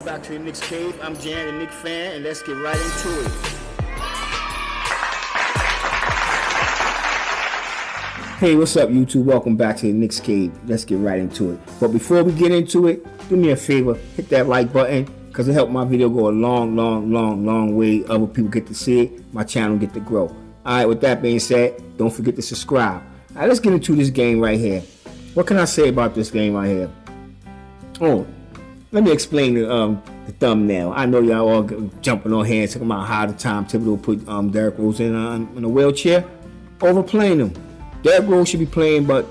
back to the Knicks Cave. I'm Jan, the Knicks fan, and let's get right into it. Hey, what's up, YouTube? Welcome back to the Knicks Cave. Let's get right into it. But before we get into it, do me a favor, hit that like button, because it helps my video go a long way. Other people get to see it, my channel get to grow. Alright, with that being said, don't forget to subscribe. Alright, let's get into this game right here. What can I say about this game right here? Oh, let me explain the thumbnail. I know y'all all jumping on here and talking about how the Tom Thibodeau put Derrick Rose in a wheelchair. Overplaying him. Derrick Rose should be playing but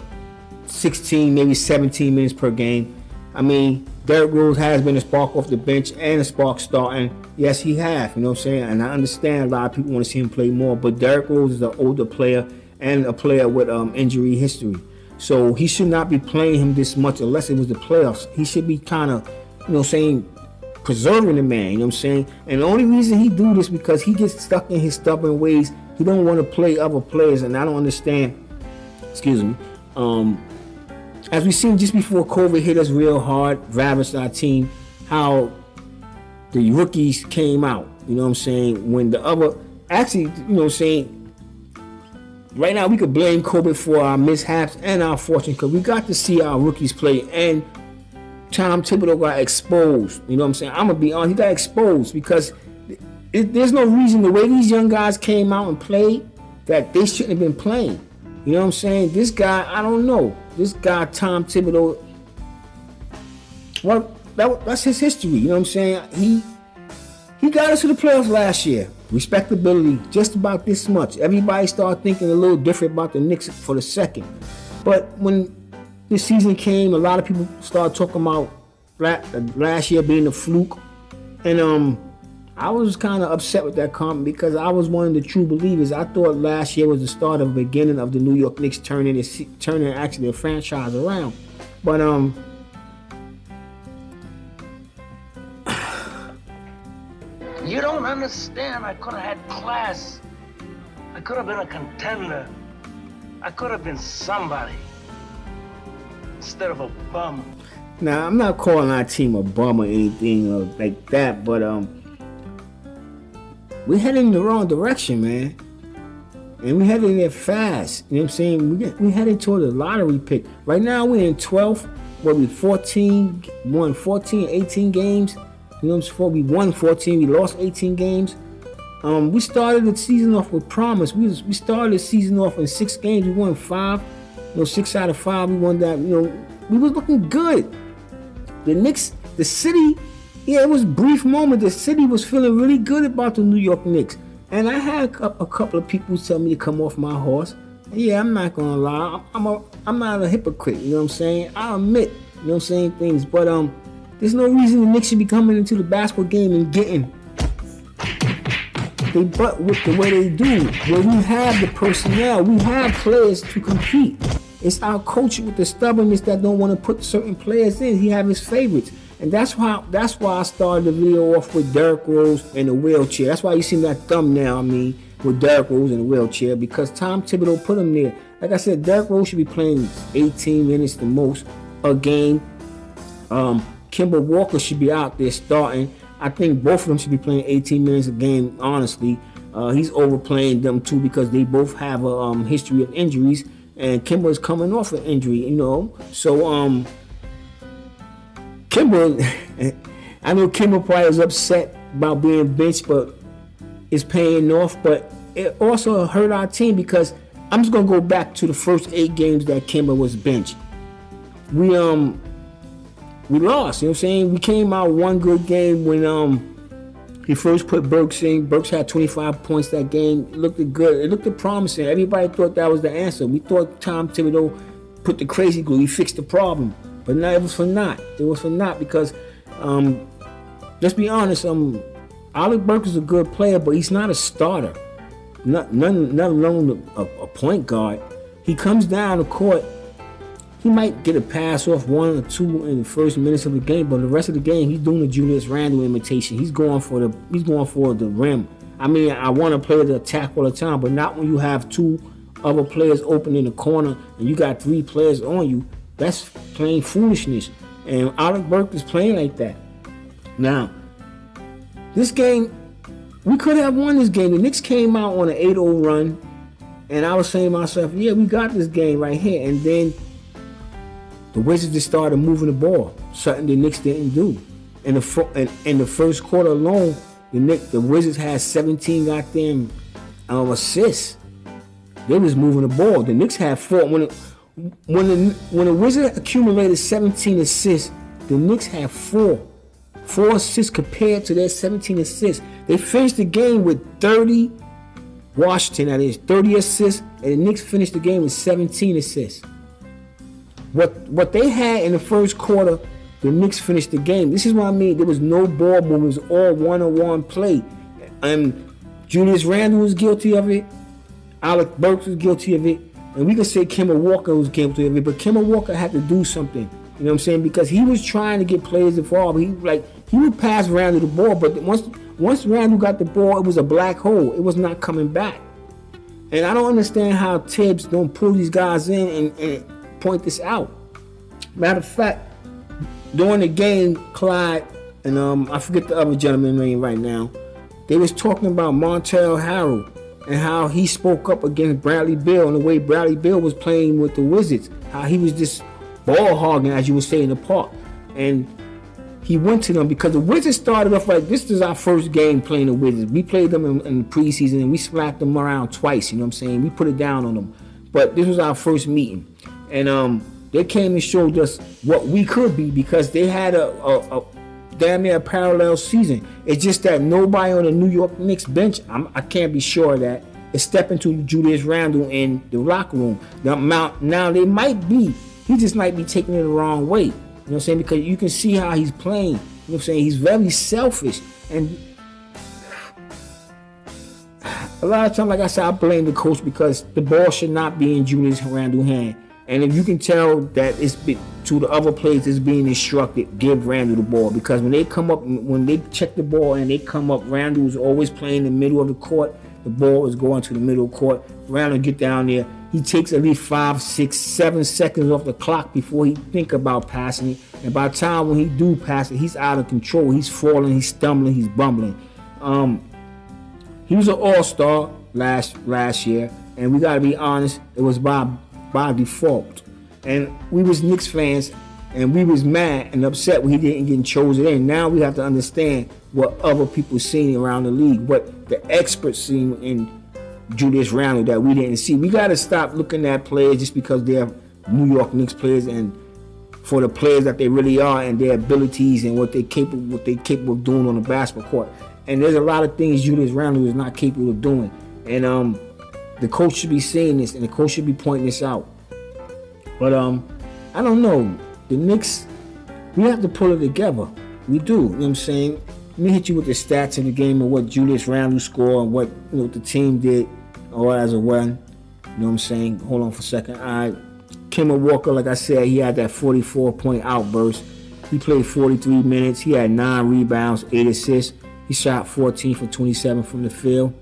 16, maybe 17 minutes per game. I mean, Derrick Rose has been a spark off the bench and a spark starting. Yes, he has. You know what I'm saying? And I understand a lot of people want to see him play more, but Derrick Rose is an older player and a player with injury history. So he should not be playing him this much unless it was the playoffs. He should be kind of, you know what I'm saying, preserving the man, you know what I'm saying? And the only reason he do this because he gets stuck in his stubborn ways. He don't want to play other players, and I don't understand. Excuse me. As we seen just before COVID hit us real hard, ravaged our team, how the rookies came out, you know what I'm saying? When the other, actually, you know what I'm saying, right now we could blame COVID for our mishaps and our fortune because we got to see our rookies play, and Tom Thibodeau got exposed. You know what I'm saying? I'm going to be honest, he got exposed because there's no reason the way these young guys came out and played that they shouldn't have been playing. You know what I'm saying? This guy, I don't know. This guy, Tom Thibodeau, well, that's his history. You know what I'm saying? He got us to the playoffs last year. Respectability, just about this much. Everybody started thinking a little different about the Knicks for the second. But when this season came, a lot of people started talking about last year being a fluke. And I was kind of upset with that comment because I was one of the true believers. I thought last year was the start of the beginning of the New York Knicks turning actually their franchise around. But you don't understand. I could have had class. I could have been a contender. I could have been somebody instead of a bum. Now, I'm not calling our team a bum or anything like that, but we're heading in the wrong direction, man. And we're heading there fast. You know what I'm saying? We're heading toward the lottery pick. Right now, we're in 12th. We won 14, 18 games. You know what I'm saying? We won 14. We lost 18 games. We started the season off with promise. We started the season off in 6 games. We won 5. 6 out of 5. We won that. We was looking good. The Knicks, the city, yeah, it was a brief moment. The city was feeling really good about the New York Knicks. And I had a couple of people tell me to come off my horse. And yeah, I'm not going to lie. I'm not a hypocrite, you know what I'm saying? I admit, you know what I'm saying, things. But there's no reason the Knicks should be coming into the basketball game and getting they butt whipped the way they do. Where we have the personnel, we have players to compete. It's our coach with the stubbornness that don't want to put certain players in. He have his favorites. And that's why I started the video off with Derrick Rose in a wheelchair. That's why you see that thumbnail, with Derrick Rose in a wheelchair, because Tom Thibodeau put him there. Like I said, Derrick Rose should be playing 18 minutes the most a game. Kemba Walker should be out there starting. I think both of them should be playing 18 minutes a game, honestly. He's overplaying them too because they both have a history of injuries. And Kemba's coming off an injury, So, Kemba, I know Kemba probably was upset about being benched, but it's paying off. But it also hurt our team because I'm just gonna go back to the first 8 games that Kemba was benched. We lost. You know what I'm saying? We came out one good game when he first put Burks in. Burks had 25 points that game. It looked good. It looked promising. Everybody thought that was the answer. We thought Tom Thibodeau put the crazy glue. He fixed the problem. But no, it was for naught. It was for naught because, let's be honest, Alec Burks is a good player, but he's not a starter. Not alone a point guard. He comes down the court. He might get a pass off 1 or 2 in the first minutes of the game, but the rest of the game he's doing the Julius Randle imitation. He's going for the rim. I want to play the attack all the time, but not when you have 2 other players open in the corner and you got 3 players on you. That's plain foolishness. And Alec Burks is playing like that. Now, this game, we could have won this game. The Knicks came out on an 8-0 run, and I was saying to myself, yeah, we got this game right here. And then the Wizards just started moving the ball, something the Knicks didn't do. In the first quarter alone, the Wizards had 17 goddamn assists. They was moving the ball. The Knicks had 4. When the Wizards accumulated 17 assists, the Knicks had 4 assists compared to their 17 assists. They finished the game with 30. Washington, that is 30 assists, and the Knicks finished the game with 17 assists. What they had in the first quarter, the Knicks finished the game. This is what I mean. There was no ball movement. It was all one-on-one play. And Julius Randle was guilty of it. Alec Burks was guilty of it. And we could say Kemba Walker was guilty of it. But Kemba Walker had to do something. You know what I'm saying? Because he was trying to get players involved. He would pass Randle the ball, but once Randle got the ball, it was a black hole. It was not coming back. And I don't understand how Tibbs don't pull these guys in and point this out. Matter of fact, during the game, Clyde and I forget the other gentleman's name right now, they was talking about Montrezl Harrell and how he spoke up against Bradley Beal and the way Bradley Beal was playing with the Wizards, how he was just ball hogging, as you would say, in the park. And he went to them because the Wizards started off like, this is our first game playing the Wizards. We played them in the preseason and we slapped them around twice, you know what I'm saying? We put it down on them. But this was our first meeting. And they came and showed us what we could be because they had a damn near a parallel season. It's just that nobody on the New York Knicks bench, I can't be sure of that, is stepping to Julius Randle in the locker room. Now they might be, he just might be taking it the wrong way. You know what I'm saying? Because you can see how he's playing. You know what I'm saying? He's very selfish. And a lot of times, like I said, I blame the coach because the ball should not be in Julius Randle's hand. And if you can tell that it's been, to the other players it's being instructed, give Randle the ball. Because when they check the ball and they come up, Randle is always playing in the middle of the court. The ball is going to the middle of the court. Randle get down there. He takes at least 5, 6, 7 seconds off the clock before he think about passing it. And by the time when he do pass it, he's out of control. He's falling, he's stumbling, he's bumbling. He was an all-star last year. And we got to be honest, it was by default. And we was Knicks fans, and we was mad and upset when he didn't get chosen in. Now we have to understand what other people seen around the league, what the experts seen in Julius Randle that we didn't see. We got to stop looking at players just because they're New York Knicks players and for the players that they really are and their abilities and what they capable of doing on the basketball court. And there's a lot of things Julius Randle is not capable of doing. And the coach should be saying this and the coach should be pointing this out. But I don't know. The Knicks, we have to pull it together. We do. You know what I'm saying? Let me hit you with the stats of the game and what Julius Randle scored and what the team did all as a one. You know what I'm saying? Hold on for a second. All right. Kemba Walker, like I said, he had that 44-point outburst. He played 43 minutes. He had 9 rebounds, 8 assists. He shot 14 for 27 from the field.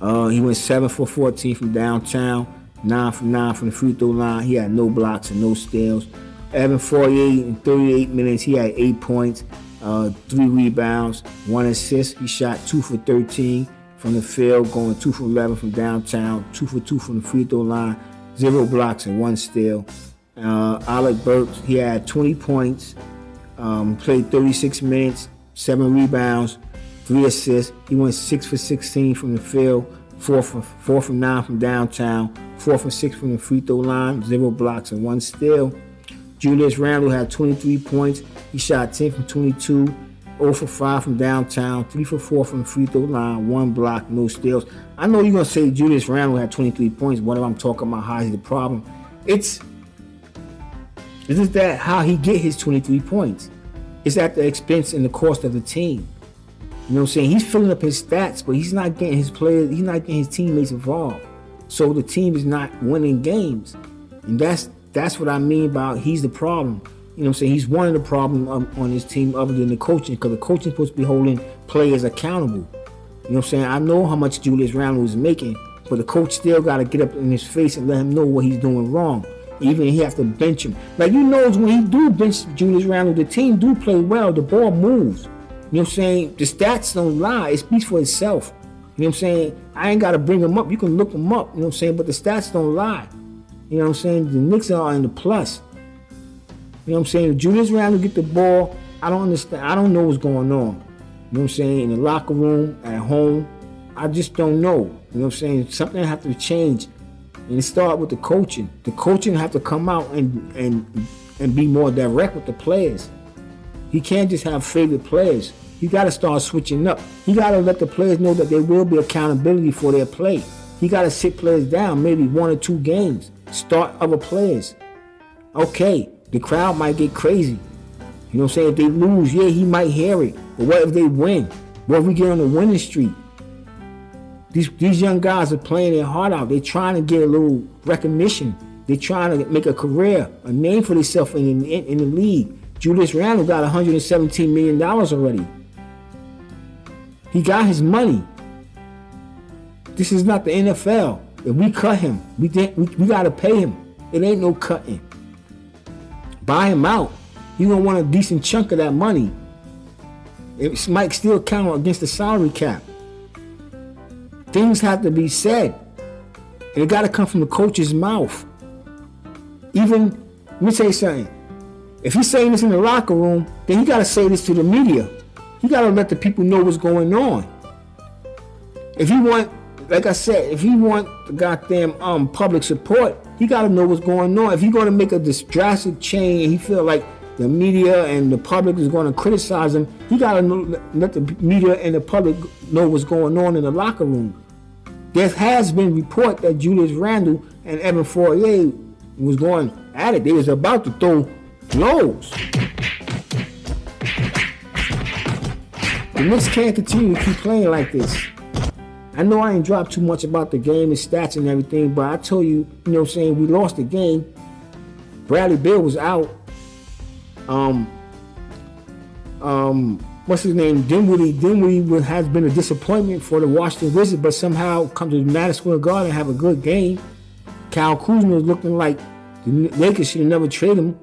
He went 7 for 14 from downtown, 9 for 9 from the free throw line. He had no blocks and no steals. Evan Fournier in 38 minutes, he had 8 points, 3 rebounds, 1 assist. He shot 2 for 13 from the field, going 2 for 11 from downtown, 2 for 2 from the free throw line, 0 blocks and 1 steal. Alec Burks, he had 20 points, played 36 minutes, 7 rebounds, 3 assists. He went 6 for 16 from the field, 4 from 9 from downtown, 4 for 6 from the free throw line, 0 blocks and 1 steal. Julius Randle had 23 points. He shot 10 from 22, 0 for 5 from downtown, 3 for 4 from the free throw line, 1 block, no steals. I know you're going to say Julius Randle had 23 points. Whenever I'm talking about how he's the problem, it's just that how he get his 23 points. It's at the expense and the cost of the team. You know what I'm saying? He's filling up his stats, but he's not getting his players, he's not getting his teammates involved. So the team is not winning games. And that's what I mean about he's the problem. You know what I'm saying? He's one of the problems on his team other than the coaching, because the coaching is supposed to be holding players accountable. You know what I'm saying? I know how much Julius Randle is making, but the coach still got to get up in his face and let him know what he's doing wrong. Even he have to bench him. Like, you know, when he do bench Julius Randle, the team do play well. The ball moves. You know what I'm saying? The stats don't lie. It speaks for itself. You know what I'm saying? I ain't got to bring them up. You can look them up. You know what I'm saying? But the stats don't lie. You know what I'm saying? The Knicks are in the plus. You know what I'm saying? If Julius Randle get the ball, I don't understand. I don't know what's going on. You know what I'm saying? In the locker room, at home, I just don't know. You know what I'm saying? Something have to change. And it start with the coaching. The coaching have to come out and be more direct with the players. He can't just have favorite players. He got to start switching up. He got to let the players know that there will be accountability for their play. He got to sit players down, maybe 1 or 2 games. Start other players. Okay, the crowd might get crazy. You know what I'm saying? If they lose, yeah, he might hear it. But what if they win? What if we get on a winning streak? These young guys are playing their heart out. They're trying to get a little recognition. They're trying to make a career, a name for themselves in the league. Julius Randle got $117 million already. He got his money. This is not the NFL. If we cut him, we got to pay him. It ain't no cutting. Buy him out. You're going to want a decent chunk of that money. It might still count against the salary cap. Things have to be said. And it got to come from the coach's mouth. Even, let me tell you something. If he's saying this in the locker room, then he got to say this to the media. He got to let the people know what's going on. If he want, like I said, if he want the goddamn public support, he got to know what's going on. If he's going to make a drastic change and he feel like the media and the public is going to criticize him, he got to let the media and the public know what's going on in the locker room. There has been report that Julius Randle and Evan Fournier was going at it. They was about to throw blows. The Knicks can't continue to keep playing like this. I know I ain't dropped too much about the game and stats and everything, but I told you, you know what I'm saying, we lost the game. Bradley Beal was out. What's his name? Dinwiddie has been a disappointment for the Washington Wizards, but somehow come to Madison Square Garden and have a good game. Kyle Kuzma is looking like the Lakers should have never traded him.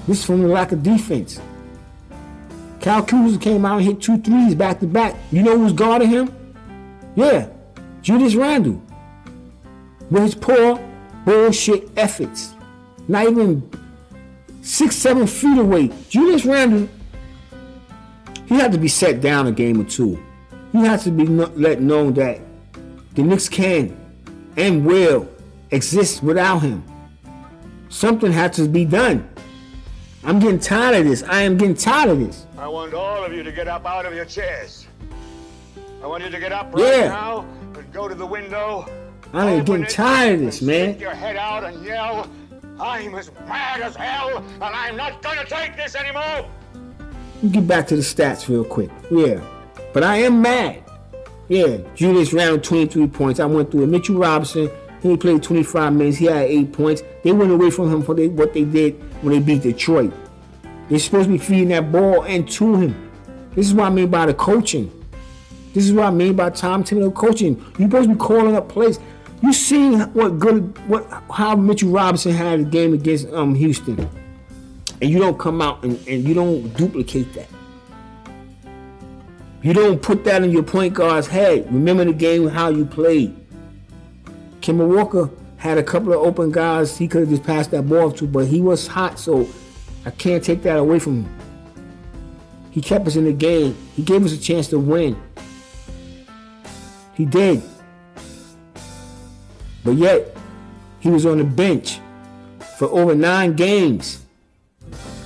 This is from the lack of defense. Kyle Kuzma came out and hit 2 threes back to back. You know who's guarding him? Yeah, Julius Randle. With his poor bullshit efforts. Not even 6-7 feet away. Julius Randle, he had to be set down a game or 2. He has to be let know that the Knicks can and will exist without him. Something has to be done. I'm getting tired of this. I am getting tired of this. I want all of you to get up out of your chairs. I want you to get up right now and go to the window. I am getting tired of this, man. Stick your head out and yell, I'm as mad as hell, and I'm not gonna take this anymore. We'll get back to the stats real quick. Yeah. But I am mad. Yeah. Julius Randle, 23 points. I went through it. Mitchell Robinson, he played 25 minutes. He had 8 points. They went away from him for what they did when they beat Detroit. They're supposed to be feeding that ball into him. This is what I mean by the coaching. This is what I mean by Tom Thibodeau coaching. You're supposed to be calling up plays. You seen how Mitchell Robinson had a game against Houston, and you don't come out and you don't duplicate that. You don't put that in your point guard's head. Remember the game, how you played. Kemba Walker had a couple of open guys he could have just passed that ball to, but he was hot, so I can't take that away from him. He kept us in the game. He gave us a chance to win. He did. But yet, he was on the bench for over 9 games.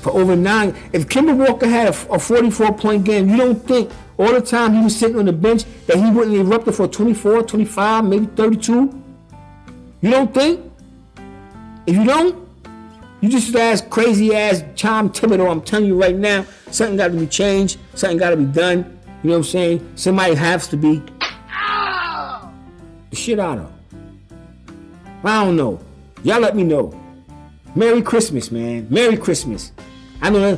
For over 9. If Kemba Walker had a 44-point game, you don't think all the time he was sitting on the bench that he wouldn't erupt it for 24, 25, maybe 32? You don't think? If you don't, you just ask crazy ass Tom Thibodeau. I'm telling you right now, something got to be changed. Something got to be done. You know what I'm saying? Somebody has to be the shit out of him. I don't know. Y'all let me know. Merry Christmas, man. Merry Christmas. I know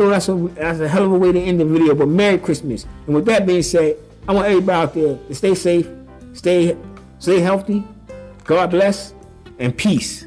that's a hell of a way to end the video, but Merry Christmas. And with that being said, I want everybody out there to stay safe, stay healthy. God bless and peace.